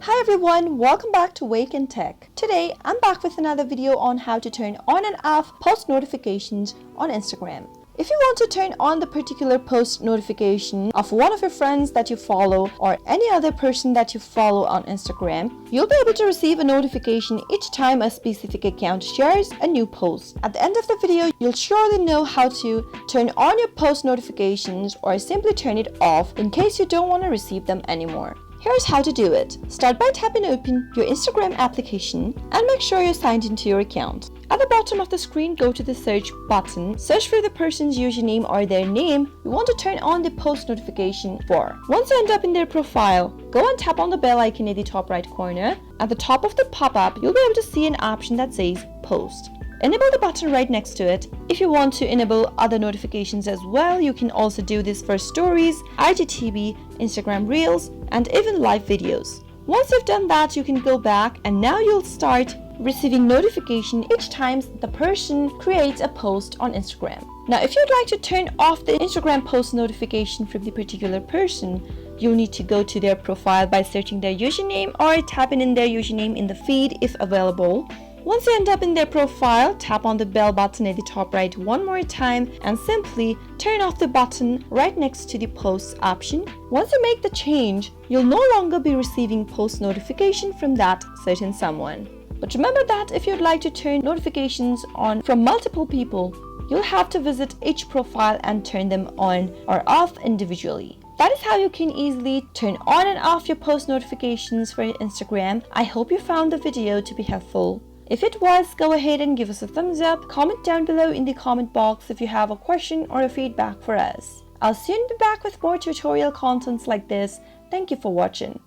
Hi everyone, welcome back to Wake&Tech. Today, I'm back with another video on how to turn on and off post notifications on Instagram. If you want to turn on the particular post notification of one of your friends that you follow or any other person that you follow on Instagram, you'll be able to receive a notification each time a specific account shares a new post. At the end of the video, you'll surely know how to turn on your post notifications or simply turn it off in case you don't want to receive them anymore. Here's how to do it. Start by tapping open your Instagram application and make sure you're signed into your account. At the bottom of the screen, go to the search button, search for the person's username or their name you want to turn on the post notification for. Once you end up in their profile, go and tap on the bell icon at the top right corner. At the top of the pop-up, you'll be able to see an option that says Post. Enable the button right next to it. If you want to enable other notifications as well, you can also do this for stories, IGTV, Instagram Reels, and even live videos. Once you've done that, you can go back and now you'll start receiving notification each time the person creates a post on Instagram. Now, if you'd like to turn off the Instagram post notification from the particular person, you'll need to go to their profile by searching their username or tapping in their username in the feed if available. Once you end up in their profile, tap on the bell button at the top right one more time and simply turn off the button right next to the post option. Once you make the change, you'll no longer be receiving post notification from that certain someone. But remember that if you'd like to turn notifications on from multiple people, you'll have to visit each profile and turn them on or off individually. That is how you can easily turn on and off your post notifications for Instagram. I hope you found the video to be helpful. If it was, go ahead and give us a thumbs up. Comment down below in the comment box if you have a question or a feedback for us. I'll soon be back with more tutorial contents like this. Thank you for watching.